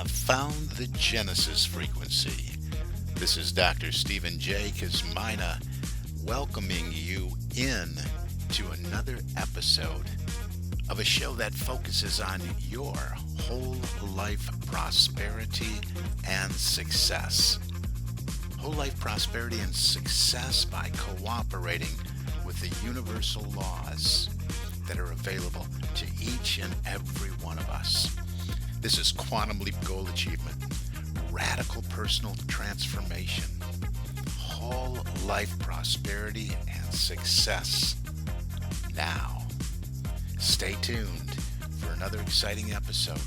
have found the Genesis frequency. This is Dr. Stephen J. Kazmina welcoming you in to another episode of a show that focuses on your whole life prosperity and success. Whole life prosperity and success by cooperating with the universal laws that are available to each and every one of us. This is Quantum Leap Goal Achievement, radical personal transformation, whole life prosperity and success. Now, stay tuned for another exciting episode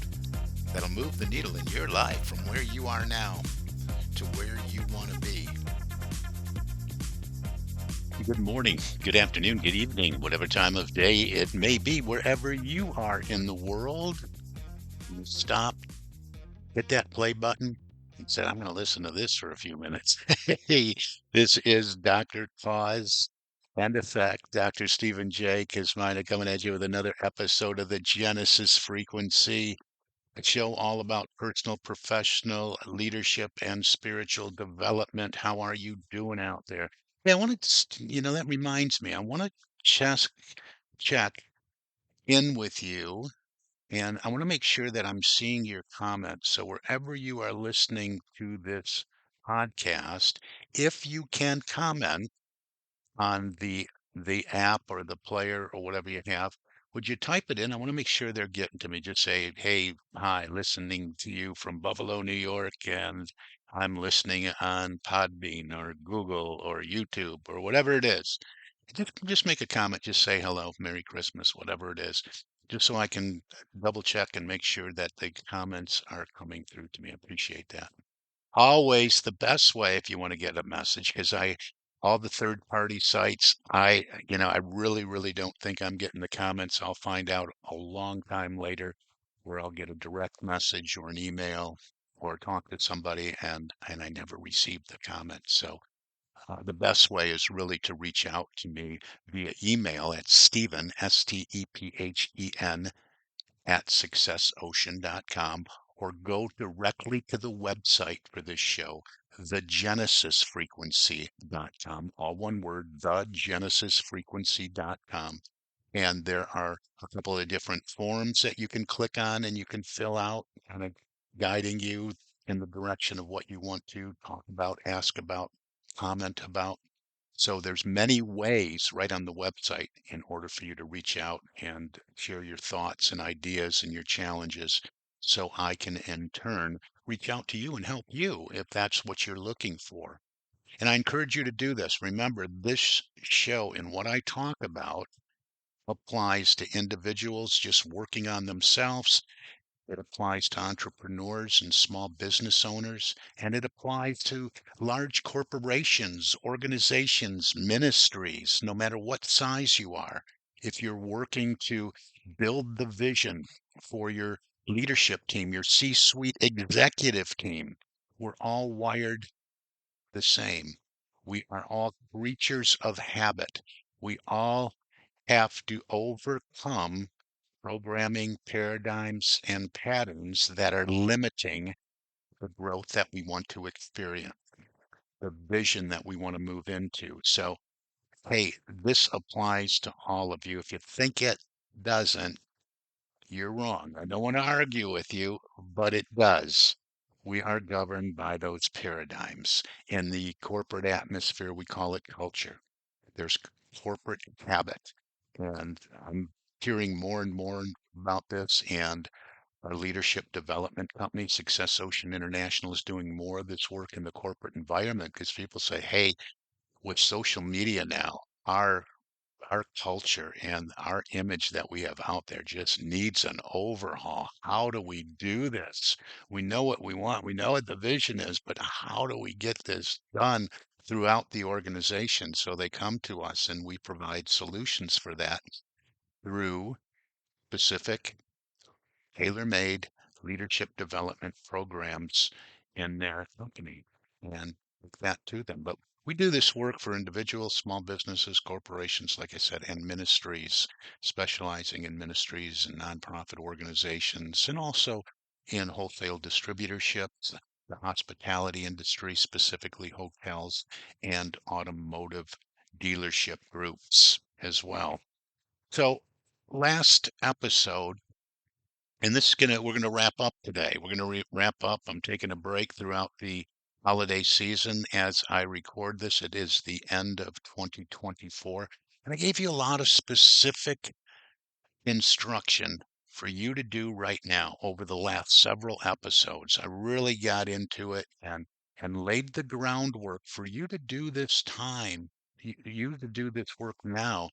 that'll move the needle in your life from where you are now to where you want to be. Good morning, good afternoon, good evening, whatever time of day it may be, wherever you are in the world. You stop, hit that play button, and said, I'm going to listen to this for a few minutes. Hey, this is Dr. Cause and Effect, Dr. Stephen J. Kazmina coming at you with another episode of the Genesis Frequency, a show all about personal, professional leadership and spiritual development. How are you doing out there? Hey, I want to, that reminds me, I want to check in with you. And I want to make sure that I'm seeing your comments. So wherever you are listening to this podcast, if you can comment on the app or the player or whatever you have, would you type it in? I want to make sure they're getting to me. Just say, hey, hi, listening to you from Buffalo, New York, and I'm listening on Podbean or Google or YouTube or whatever it is. Just make a comment, just say hello, Merry Christmas, whatever it is, just so I can double check and make sure that the comments are coming through to me. I appreciate that. Always the best way if you want to get a message, because all the third party sites, I really, really don't think I'm getting the comments. I'll find out a long time later where I'll get a direct message or an email or talk to somebody and I never received the comment. So the best way is really to reach out to me via email at Stephen, Stephen, at successocean.com, or go directly to the website for this show, thegenesisfrequency.com, all one word, thegenesisfrequency.com. And there are a couple of different forms that you can click on and you can fill out, kind of guiding you in the direction of what you want to talk about, ask about, comment about. So there's many ways right on the website in order for you to reach out and share your thoughts and ideas and your challenges so I can in turn reach out to you and help you if that's what you're looking for. And I encourage you to do this. Remember, this show and what I talk about applies to individuals just working on themselves. It applies to entrepreneurs and small business owners, and it applies to large corporations, organizations, ministries, no matter what size you are. If you're working to build the vision for your leadership team, your C-suite executive team, we're all wired the same. We are all creatures of habit. We all have to overcome programming paradigms and patterns that are limiting the growth that we want to experience, the vision that we want to move into. So, hey, this applies to all of you. If you think it doesn't, you're wrong. I don't want to argue with you, but it does. We are governed by those paradigms. In the corporate atmosphere, we call it culture. There's corporate habit. And I'm hearing more and more about this. And our leadership development company, Success Ocean International, is doing more of this work in the corporate environment because people say, hey, with social media now, our culture and our image that we have out there just needs an overhaul. How do we do this? We know what we want. We know what the vision is, but how do we get this done throughout the organization? So they come to us and we provide solutions for that through specific tailor-made leadership development programs in their company and take that to them. But we do this work for individuals, small businesses, corporations, like I said, and ministries, specializing in ministries and nonprofit organizations, and also in wholesale distributorships, the hospitality industry, specifically hotels, and automotive dealership groups as well. So, last episode, and this is we're gonna wrap up today. We're gonna wrap up. I'm taking a break throughout the holiday season as I record this. It is the end of 2024, and I gave you a lot of specific instruction for you to do right now over the last several episodes. I really got into it and laid the groundwork for you to do this time, you to do this work now,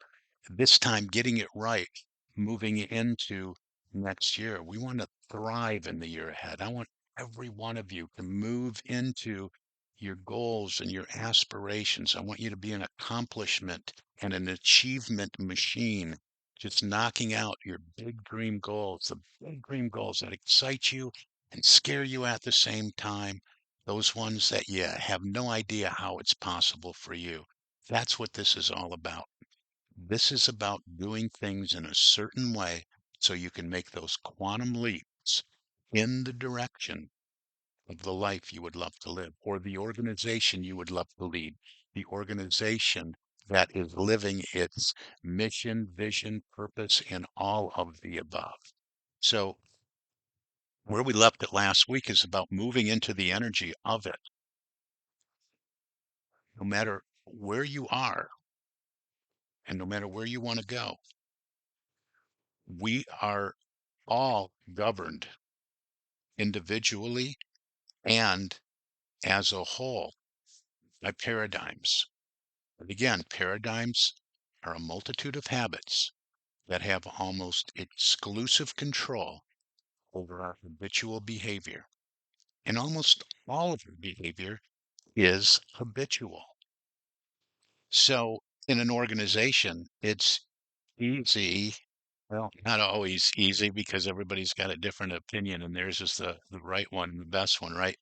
this time getting it right, moving into next year. We want to thrive in the year ahead. I want every one of you to move into your goals and your aspirations. I want you to be an accomplishment and an achievement machine, just knocking out your big dream goals, the big dream goals that excite you and scare you at the same time, those ones that you have no idea how it's possible for you. That's what this is all about. This is about doing things in a certain way so you can make those quantum leaps in the direction of the life you would love to live, or the organization you would love to lead, the organization that is living its mission, vision, purpose, and all of the above. So, where we left it last week is about moving into the energy of it. No matter where you are and no matter where you want to go, we are all governed individually and as a whole by paradigms. And again, paradigms are a multitude of habits that have almost exclusive control over our habitual behavior. And almost all of our behavior is habitual. So in an organization, it's easy. Well, not always easy because everybody's got a different opinion and theirs is the right one, the best one, right?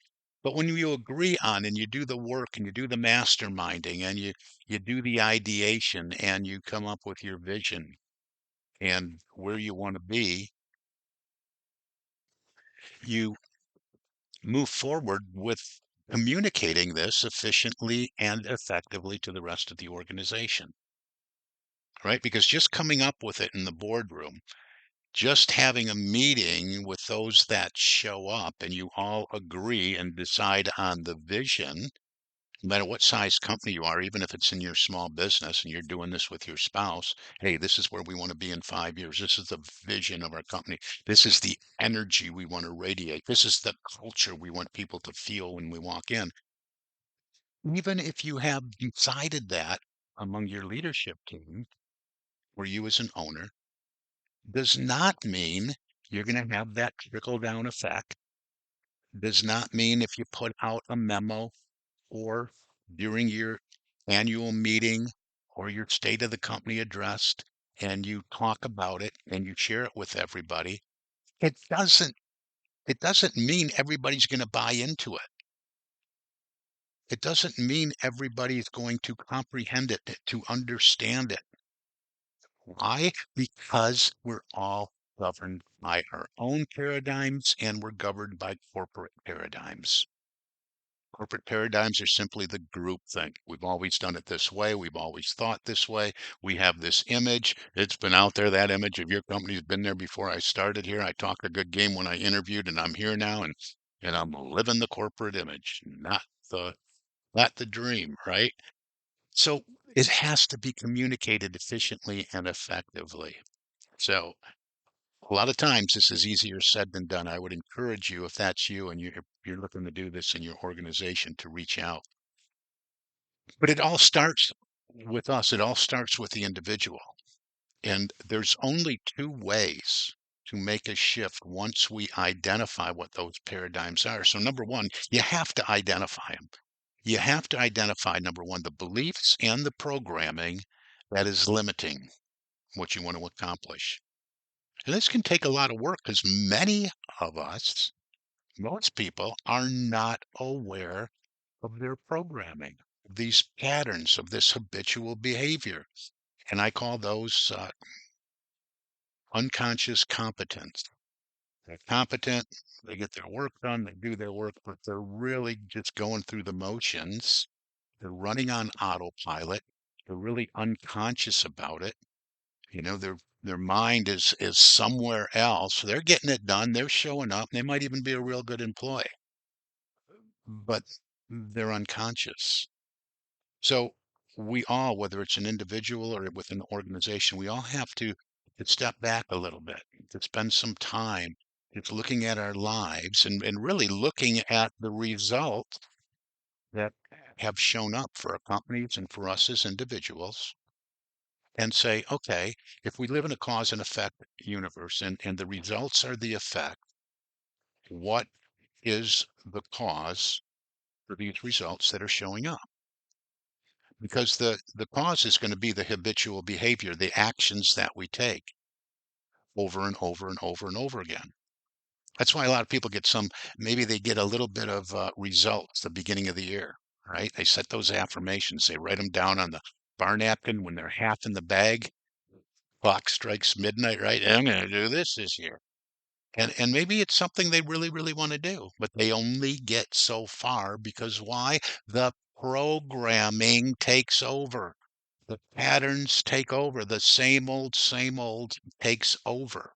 But when you agree on and you do the work and you do the masterminding and you do the ideation and you come up with your vision and where you want to be, you move forward with communicating this efficiently and effectively to the rest of the organization, right? Because just coming up with it in the boardroom, just having a meeting with those that show up and you all agree and decide on the vision, no matter what size company you are, even if it's in your small business and you're doing this with your spouse, hey, this is where we want to be in 5 years. This is the vision of our company. This is the energy we want to radiate. This is the culture we want people to feel when we walk in. Even if you have decided that among your leadership team or you as an owner, does not mean you're going to have that trickle down effect. Does not mean if you put out a memo or during your annual meeting or your state of the company address and you talk about it and you share it with everybody, it doesn't it doesn't mean everybody's going to buy into it. It doesn't mean everybody's going to comprehend it, to understand it. Why? Because we're all governed by our own paradigms and we're governed by corporate paradigms. Corporate paradigms are simply the group think. We've always done it this way. We've always thought this way. We have this image. It's been out there. That image of your company's been there before I started here. I talked a good game when I interviewed, and I'm here now, and I'm living the corporate image, the not the dream, right? So it has to be communicated efficiently and effectively. So a lot of times this is easier said than done. I would encourage you, if that's you and you're looking to do this in your organization, to reach out. But it all starts with us. It all starts with the individual. And there's only two ways to make a shift once we identify what those paradigms are. So number one, you have to identify them. You have to identify, number one, the beliefs and the programming that is limiting what you want to accomplish. And this can take a lot of work because many of us, most people, are not aware of their programming, these patterns of this habitual behavior. And I call those unconscious competence. They're competent, they get their work done, they do their work, but they're really just going through the motions. They're running on autopilot. They're really unconscious about it. Their mind is somewhere else. They're getting it done. They're showing up. They might even be a real good employee, but they're unconscious. So we all, whether it's an individual or with an organization, we all have to step back a little bit, to spend some time just looking at our lives and really looking at the results that have shown up for our companies and for us as individuals and say, okay, if we live in a cause and effect universe and the results are the effect, what is the cause for these results that are showing up? Because the cause is going to be the habitual behavior, the actions that we take over and over and over and over again. That's why a lot of people get maybe they get a little bit of results the beginning of the year, right? They set those affirmations, they write them down on the bar napkin when they're half in the bag. Clock strikes midnight, right? I'm going to do this year. And maybe it's something they really, really want to do, but they only get so far because why? The programming takes over. The patterns take over. The same old takes over.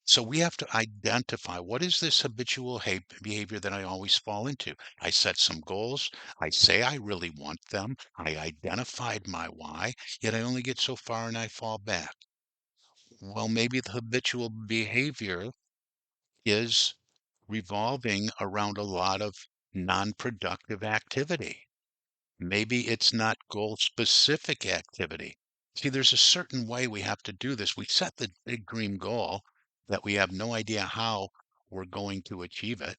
So we have to identify what is this habitual behavior that I always fall into. I set some goals. I say I really want them. I identified my why, yet I only get so far and I fall back. Well, maybe the habitual behavior is revolving around a lot of non-productive activity. Maybe it's not goal-specific activity. See, there's a certain way we have to do this. We set the big dream goal that we have no idea how we're going to achieve it,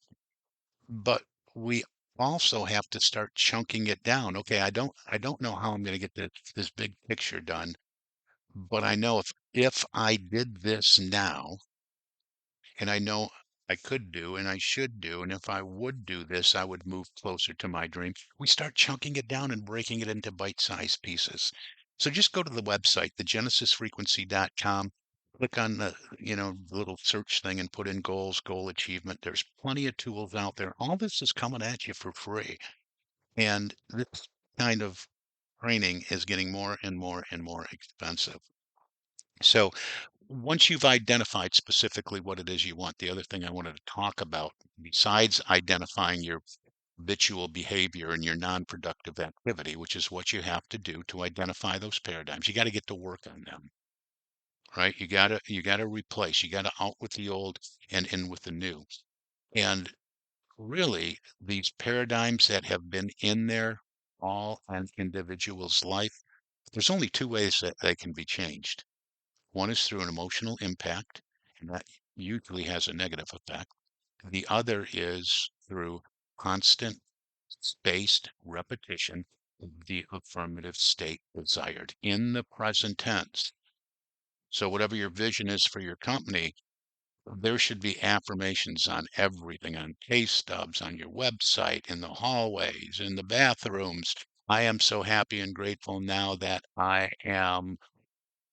but we also have to start chunking it down. Okay, I don't know how I'm going to get this big picture done, but I know if I did this now, and I know I could do and I should do. And if I would do this, I would move closer to my dream. We start chunking it down and breaking it into bite-sized pieces. So just go to the website, thegenesisfrequency.com, click on the little search thing and put in goals, goal achievement. There's plenty of tools out there. All this is coming at you for free. And this kind of training is getting more and more and more expensive. So once you've identified specifically what it is you want, the other thing I wanted to talk about, besides identifying your habitual behavior and your non-productive activity, which is what you have to do to identify those paradigms, you got to get to work on them, right? You got to replace, you got to out with the old and in with the new. And really, these paradigms that have been in there all an individual's life, there's only two ways that they can be changed. One is through an emotional impact, and that usually has a negative effect. The other is through constant spaced repetition of the affirmative state desired in the present tense. So, whatever your vision is for your company, there should be affirmations on everything, on case stubs, on your website, in the hallways, in the bathrooms. I am so happy and grateful now that I am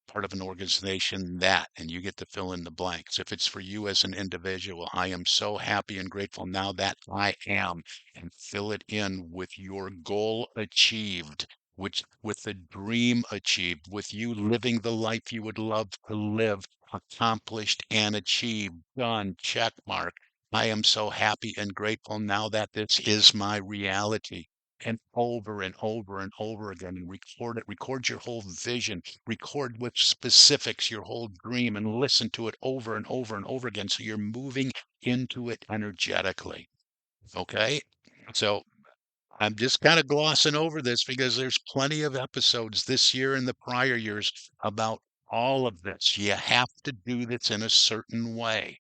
part of an organization that, and you get to fill in the blanks. If it's for you as an individual, I am so happy and grateful now that I am, and fill it in with your goal achieved, which with the dream achieved, with you living the life you would love to live, accomplished and achieved, done, check mark. I am so happy and grateful now that this is my reality. And over and over again, and record your whole vision, record with specifics your whole dream, and listen to it over and over and over again. So you're moving into it energetically. Okay. So I'm just kind of glossing over this because there's plenty of episodes this year and the prior years about all of this. You have to do this in a certain way.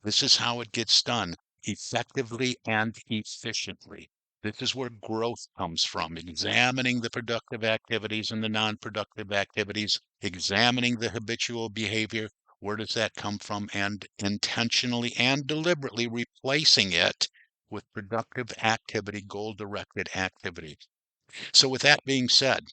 This is how it gets done effectively and efficiently. This is where growth comes from, examining the productive activities and the non-productive activities, examining the habitual behavior. Where does that come from? And intentionally and deliberately replacing it with productive activity, goal-directed activity. So with that being said,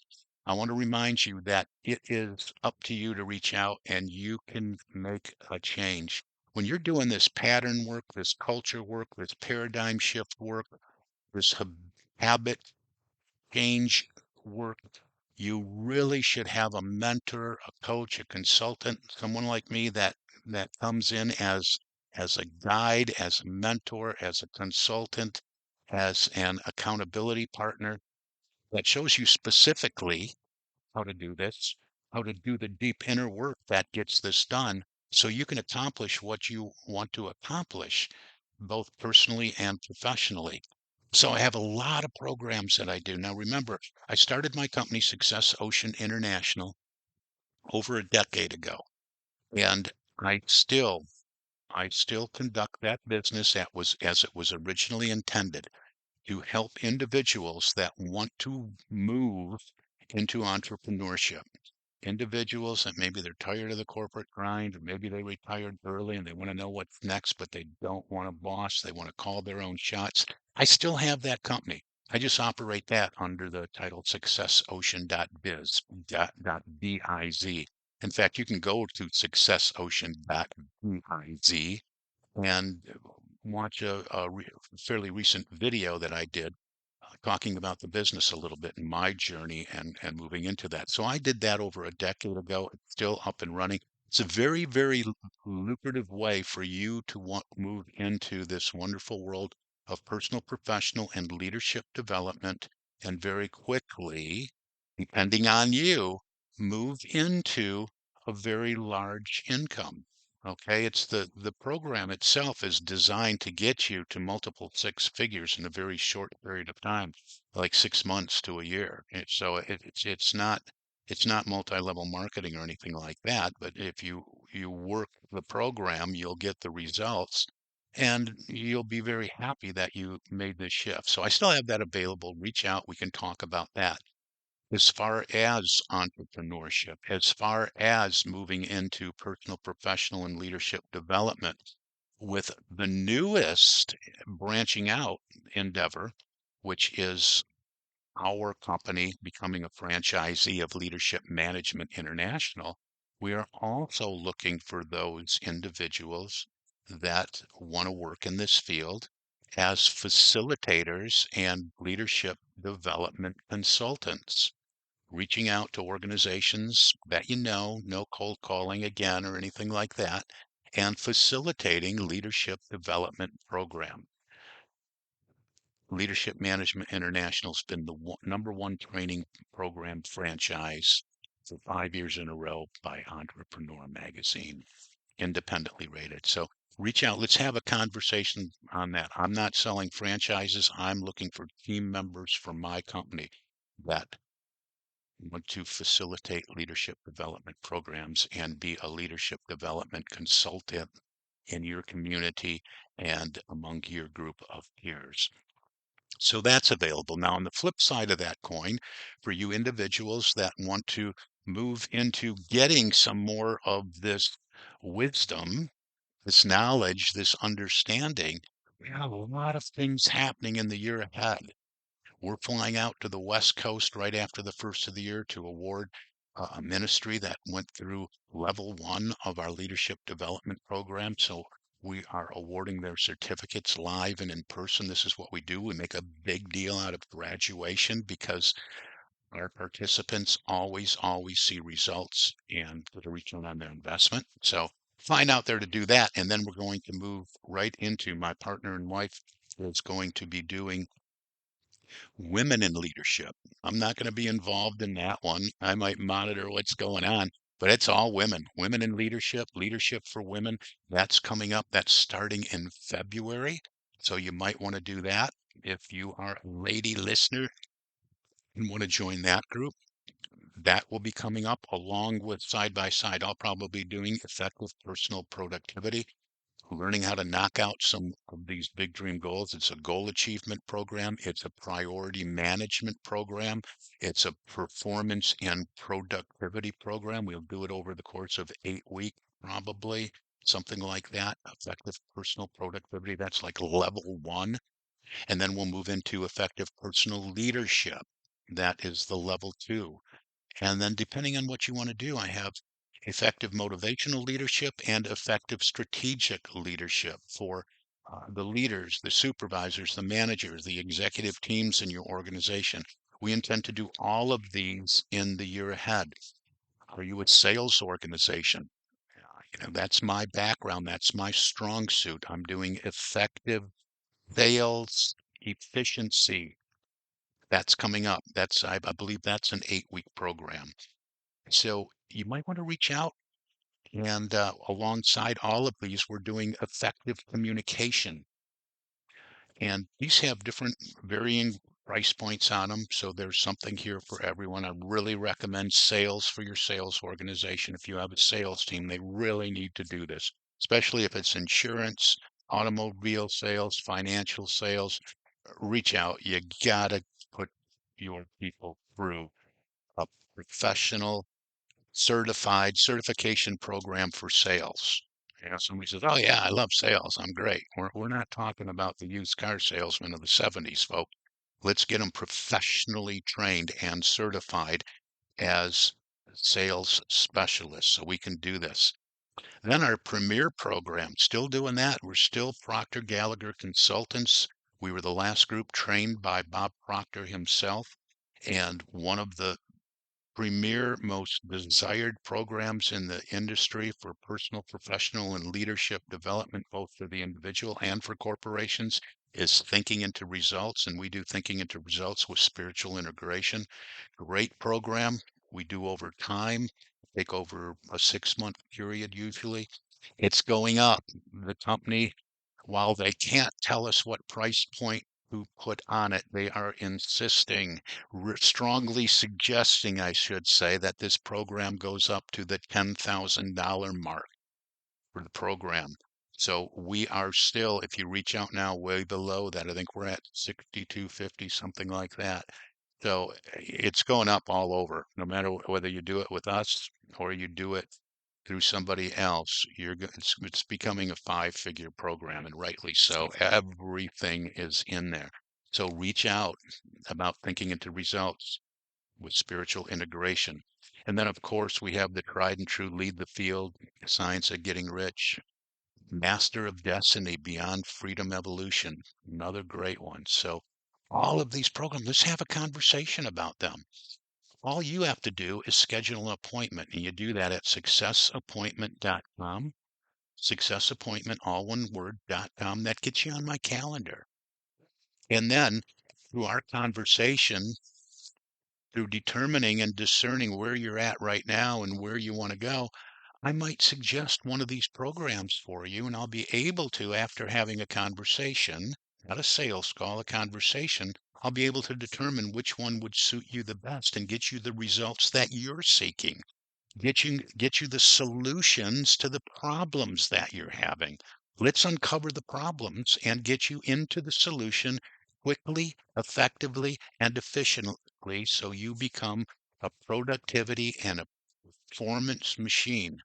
I want to remind you that it is up to you to reach out and you can make a change. when you're doing this pattern work, this culture work, this paradigm shift work, this habit change work, you really should have a mentor, a coach, a consultant, someone like me that comes in as a guide, as a mentor, as a consultant, as an accountability partner that shows you specifically how to do this, how to do the deep inner work that gets this done so you can accomplish what you want to accomplish, both personally and professionally. So I have a lot of programs that I do. Now, remember, I started my company, Success Ocean International, over a decade ago, and I still I still conduct that business that was as it was originally intended to help individuals that want to move into entrepreneurship. Individuals that maybe they're tired of the corporate grind, or maybe they retired early and they want to know what's next, but they don't want a boss. They want to call their own shots. I still have that company. I just operate that under the title successocean.biz, .biz. In fact, you can go to successocean.biz and watch a fairly recent video that I did talking about the business a little bit and my journey and moving into that. So I did that over a decade ago. It's still up and running. It's a very, very lucrative way for you to want move into this wonderful world of personal, professional, and leadership development, and very quickly, depending on you, move into a very large income. Okay, it's the program itself is designed to get you to multiple six figures in a very short period of time, like 6 months to a year. It's not multi-level marketing or anything like that, but if you work the program, you'll get the results and you'll be very happy that you made this shift. So I still have that available. Reach out, we can talk about that as far as entrepreneurship, as far as moving into personal, professional, and leadership development, with the newest branching out endeavor, which is our company becoming a franchisee of Leadership Management International. We are also looking for those individuals that want to work in this field as facilitators and leadership development consultants, reaching out to organizations that no cold calling again or anything like that, and facilitating leadership development program. Leadership Management International has been the number one training program franchise for 5 years in a row by Entrepreneur Magazine, independently rated. So reach out. Let's have a conversation on that. I'm not selling franchises. I'm looking for team members for my company that want to facilitate leadership development programs and be a leadership development consultant in your community and among your group of peers. So that's available. Now, on the flip side of that coin, for you individuals that want to move into getting some more of this wisdom, this knowledge, this understanding, we have a lot of things happening in the year ahead. We're flying out to the West Coast right after the first of the year to award a ministry that went through level one of our leadership development program. So we are awarding their certificates live and in person. This is what we do. We make a big deal out of graduation because our participants always see results and get a return on their investment. So flying out there to do that. And then we're going to move right into my partner and wife is going to be doing women in leadership. I'm not going to be involved in that one. I might monitor what's going on, but it's all women. Women in leadership, leadership for women. That's coming up. That's starting in February. So you might want to do that if you are a lady listener and want to join that group. That will be coming up along with side by side. I'll probably be doing effective personal productivity, learning how to knock out some of these big dream goals. It's a goal achievement program. It's a priority management program. It's a performance and productivity program. We'll do it over the course of 8 weeks, probably something like that. Effective personal productivity. That's like level one. And then we'll move into effective personal leadership. That is the level two. And then depending on what you want to do, I have effective motivational leadership and effective strategic leadership for the leaders, the supervisors, the managers, the executive teams in your organization. We intend to do all of these in the year ahead. Are you a sales organization? That's my background. That's my strong suit. I'm doing effective sales efficiency. That's coming up. I believe that's an 8-week program. So you might want to reach out. And alongside all of these, we're doing effective communication. And these have different varying price points on them. So there's something here for everyone. I really recommend sales for your sales organization. If you have a sales team, they really need to do this, especially if it's insurance, automobile sales, financial sales. Reach out. You gotta put your people through a professional certification program for sales. Somebody says, "Oh yeah, I love sales. I'm great." We're not talking about the used car salesman of the '70s, folks. Let's get them professionally trained and certified as sales specialists so we can do this. Then our premier program, still doing that. We're still Proctor Gallagher Consultants. We were the last group trained by Bob Proctor himself. And one of the premier, most desired programs in the industry for personal, professional, and leadership development, both for the individual and for corporations, is Thinking into Results. And we do Thinking into Results with spiritual integration. Great program. We do over time, take over a 6-month period usually. It's going up. The company, while they can't tell us what price point to put on it, they are insisting, strongly suggesting, I should say, that this program goes up to the $10,000 mark for the program. So we are still, if you reach out now, way below that. I think we're at 6250, something like that. So it's going up all over, no matter whether you do it with us or you do it through somebody else. It's becoming a 5-figure program, and rightly so. Everything is in there. So reach out about Thinking into Results with spiritual integration. And then, of course, we have the tried and true Lead the Field, Science of Getting Rich, Master of Destiny, Beyond Freedom Evolution, another great one. So all of these programs, let's have a conversation about them. All you have to do is schedule an appointment, and you do that at successappointment.com. Successappointment, all one word.com. That gets you on my calendar. And then through our conversation, through determining and discerning where you're at right now and where you want to go, I might suggest one of these programs for you, and I'll be able to, after having a conversation, not a sales call, a conversation, I'll be able to determine which one would suit you the best and get you the results that you're seeking. Get you the solutions to the problems that you're having. Let's uncover the problems and get you into the solution quickly, effectively, and efficiently so you become a productivity and a performance machine.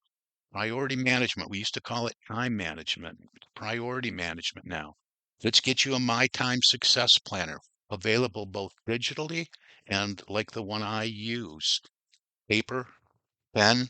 Priority management. We used to call it time management. It's priority management now. Let's get you a My Time Success Planner available both digitally and like the one I use. Paper, pen,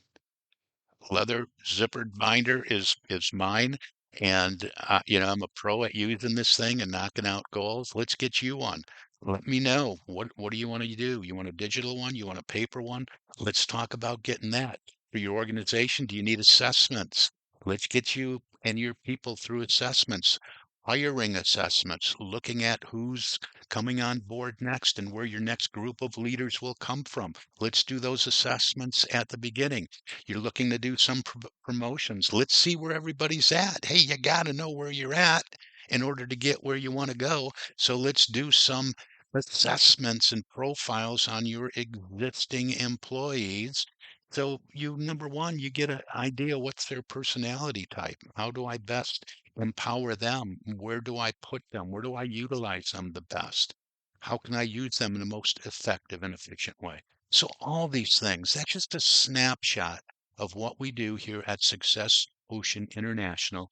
leather zippered binder is mine. And I'm a pro at using this thing and knocking out goals. Let's get you one. Let me know. What do you want to do? You want a digital one? You want a paper one? Let's talk about getting that. For your organization, do you need assessments? Let's get you and your people through assessments, hiring assessments, looking at who's coming on board next and where your next group of leaders will come from. Let's do those assessments at the beginning. You're looking to do some promotions. Let's see where everybody's at. Hey, you got to know where you're at in order to get where you want to go. So let's do some assessments and profiles on your existing employees. So number one, you get an idea what's their personality type. How do I best empower them? Where do I put them? Where do I utilize them the best? How can I use them in the most effective and efficient way? So all these things, that's just a snapshot of what we do here at Success Ocean International,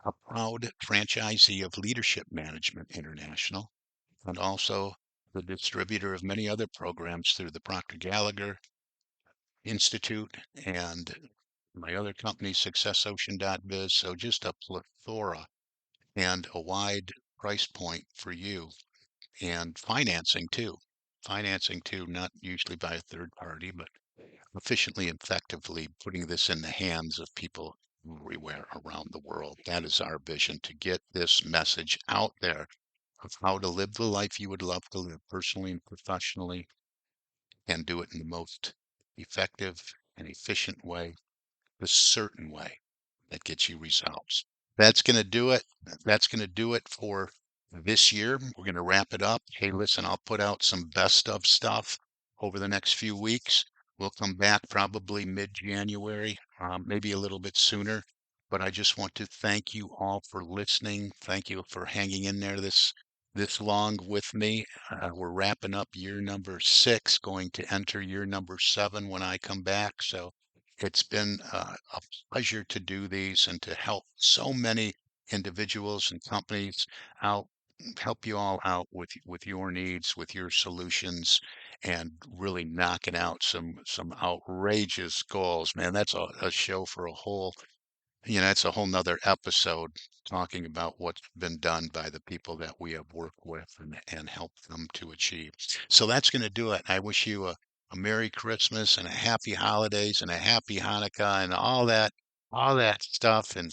a proud franchisee of Leadership Management International, and also the distributor of many other programs through the Proctor Gallagher Institute and my other company, successocean.biz. So just a plethora and a wide price point for you, and financing too, not usually by a third party, but efficiently and effectively putting this in the hands of people everywhere around the world. That is our vision, to get this message out there of how to live the life you would love to live personally and professionally, and do it in the most effective and efficient way, the certain way that gets you results. That's going to do it. That's going to do it for this year. We're going to wrap it up. Hey, listen, I'll put out some best of stuff over the next few weeks. We'll come back probably mid-January, maybe a little bit sooner. But I just want to thank you all for listening. Thank you for hanging in there this long with me. We're wrapping up year number 6, going to enter year number 7 when I come back. So it's been a pleasure to do these and to help so many individuals and companies out, help you all out with your needs, with your solutions, and really knocking out some outrageous goals. Man, that's a show for a whole, it's a whole nother episode, talking about what's been done by the people that we have worked with and helped them to achieve. So that's going to do it. I wish you a Merry Christmas and a happy holidays and a happy Hanukkah and all that stuff, and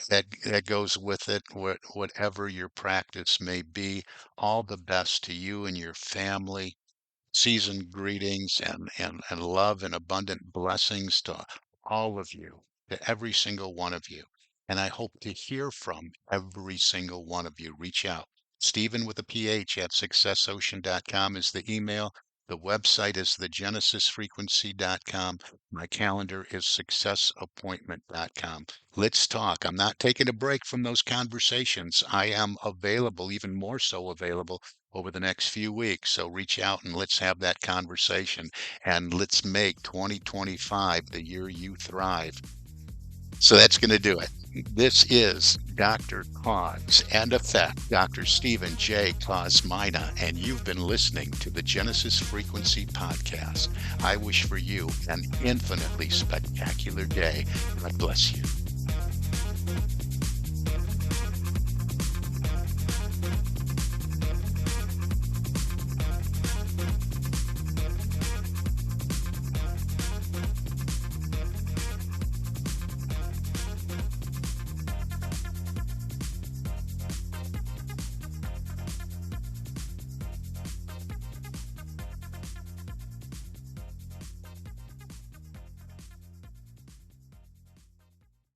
that goes with it, whatever your practice may be. All the best to you and your family. Seasoned greetings and love and abundant blessings to all of you, to every single one of you. And I hope to hear from every single one of you. Reach out. Stephen with a PH at successocean.com is the email. The website is thegenesisfrequency.com. My calendar is successappointment.com. Let's talk. I'm not taking a break from those conversations. I am available, even more so available over the next few weeks. So reach out and let's have that conversation, and let's make 2025 the year you thrive. So that's going to do it. This is Dr. Cause and Effect, Dr. Stephen J. Kosmina, and you've been listening to the Genesis Frequency Podcast. I wish for you an infinitely spectacular day. God bless you.